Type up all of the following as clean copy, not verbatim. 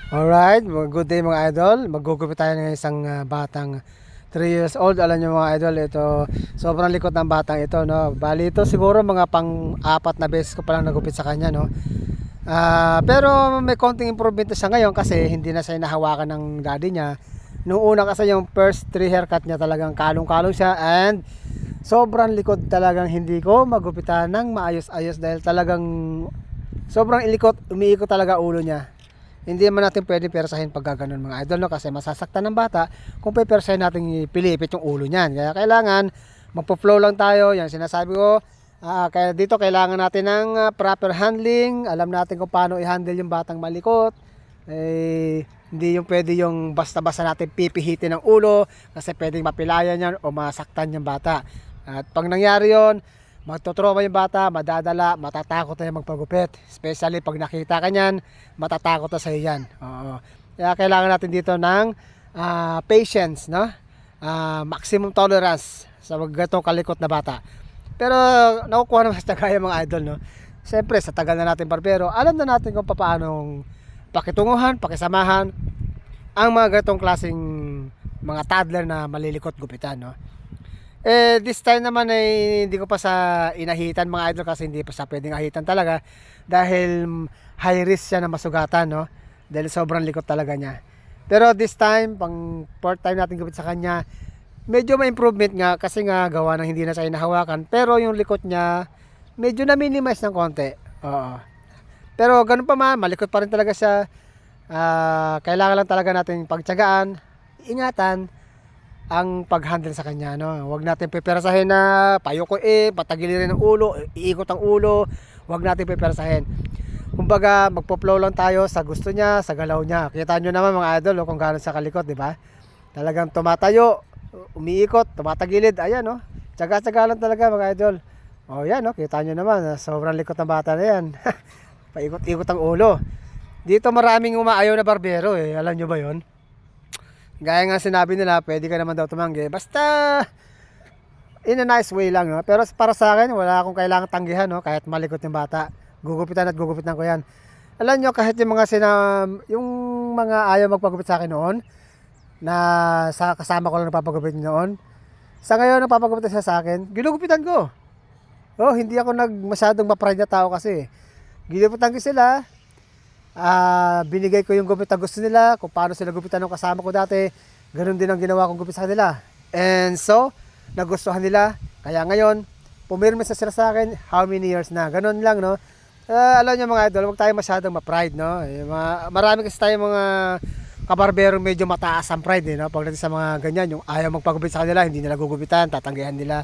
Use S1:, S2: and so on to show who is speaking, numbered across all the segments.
S1: Alright, good day mga idol. Magugupit tayo ng isang batang 3 years old. Alam nyo mga idol, ito sobrang likot ng batang ito, no. Bali ito siguro mga pang-apat na beses ko palang nagupit sa kanya, no. Pero may konting improvement na siya ngayon kasi hindi na siya nahawakan ng daddy niya. Nung una kasi yung first 3 haircut niya talagang kalong-kalong siya, and sobrang likod, talagang hindi ko magupitan ng maayos-ayos dahil talagang sobrang ilikot, umiikot talaga ulo niya. Hindi naman natin pwede persahin pag gaganon mga idol, no, kasi masasaktan ng bata kung pepersahin natin ipilipit yung ulo niyan. Kaya kailangan magpo-flow lang tayo. Yan sinasabi ko, kaya dito kailangan natin ng proper handling. Alam natin kung paano i-handle yung batang malikot. Hindi yung pwede yung basta-basta natin pipihitin ng ulo kasi pwedeng mapilayan yan o masaktan yung bata. At pag nangyari yon, magtotrauma yung bata, madadala, matatakot na yung magpagupit. Especially pag nakita ka niyan, matatakot na sa'yo yan. Oo. Kaya kailangan natin dito ng patience, no? Maximum tolerance sa ganitong kalikot na bata. Pero nakukuha naman sa tagaya mga idol, no? Siyempre, sa tagal na natin barbero, alam na natin kung paanong pakitunguhan, pakisamahan ang mga ganitong klaseng mga toddler na malilikot gupitan, no? This time naman ay hindi ko pa sa inahitan mga idol kasi hindi pa sa pwedeng ahitan talaga dahil high risk siya na masugatan, no? Dahil sobrang likot talaga niya. Pero this time, pang fourth time natin gupit sa kanya, medyo may improvement nga kasi nga gawa ng hindi na siya inahawakan, pero yung likot niya medyo na-minimize ng konti. Oo. Pero ganun pa man, malikot pa rin talaga siya. Kailangan lang talaga natin pagtiyagaan, ingatan ang pag-handle sa kanya, no? Huwag natin peperasahin na payukuin, patagilirin ng ulo, iikot ang ulo. Huwag natin peperasahin. Kumbaga, magpo-flow lang tayo sa gusto niya, sa galaw niya. Kita nyo naman mga idol, kung gaano sa kalikot, di ba? Talagang tumatayo, umiikot, tumatagilid, ayan, no? Tsaga-tsaga lang talaga mga idol. O yan, no? Kita nyo naman, sobrang likot ng bata na yan. Paikot-ikot ang ulo. Dito maraming umaayaw na barbero, alam nyo ba yon? Gaya nga sinabi nila, pwede ka naman daw tumanggi. Basta in a nice way lang, no? Pero para sa akin, wala akong kailangan tanggihan, no? Kahit malikot yung bata. Gugupitan at gugupitan ko yan. Alam nyo, kahit yung mga yung mga ayaw magpagupit sa akin noon, na kasama ko lang nagpapagupit noon, sa ngayon nagpapagupit siya sa akin, ginugupitan ko. Oh, hindi ako masyadong ma-pride na tao kasi. Ginugupitan ko sila. Binigay ko yung gupit na gusto nila, kung paano sila gupitan ng kasama ko dati. Ganun din ang ginawa kong gupit sa kanila. And so, nagustuhan nila. Kaya ngayon, pumirme sa sila sa akin, how many years na. Ganun lang, no? Alam nyo mga idol, huwag tayo masyadong ma-pride, no? Marami kasi tayo mga kabarbero medyo mataas ang pride, no? Pagdating sa mga ganyan, yung ayaw magpagupit sa kanila, hindi nila gugupitan, tatanggihan nila.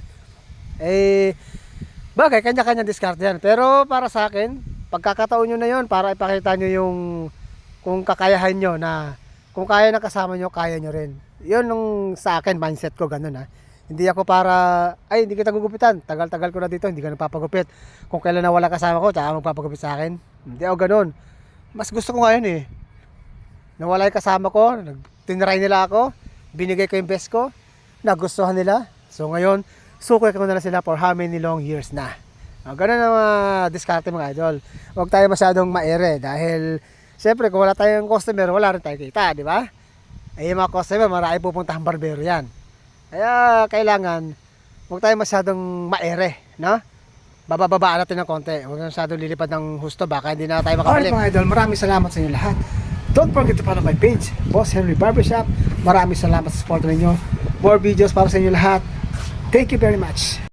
S1: Bagay, kanya-kanya discard yan. Pero para sa akin, pagkakataon nyo na yon para ipakita nyo yung kung kakayahan nyo na kung kaya ng kasama nyo, kaya nyo rin. Yun nung sa akin, mindset ko ganun, ha. Hindi ako para, ay hindi kita gugupitan, tagal-tagal ko na dito, hindi ka nagpapagupit. Kung kailan na wala kasama ko, tsaka magpapagupit sa akin. Hindi ako ganun. Mas gusto ko ngayon nawala yung kasama ko, tinry nila ako, binigay ko yung best ko, nagustuhan nila. So ngayon, sukoy ko na sila for how many long years na. Ganun ang diskarte mga idol. Huwag tayo masyadong maere dahil siyempre kung wala tayong customer, wala rin tayong kita, di ba? Yung mga customer, marami pupuntahang barbero yan. Kaya kailangan huwag tayo masyadong maere, no? Babababaan natin ng konti. Huwag masyadong lilipad ng husto, baka hindi na tayo makabalik. Alright mga idol, maraming salamat sa inyo lahat. Don't forget to follow my page, Boss Henry Barbershop. Maraming salamat sa support ninyo. More videos para sa inyo lahat. Thank you very much.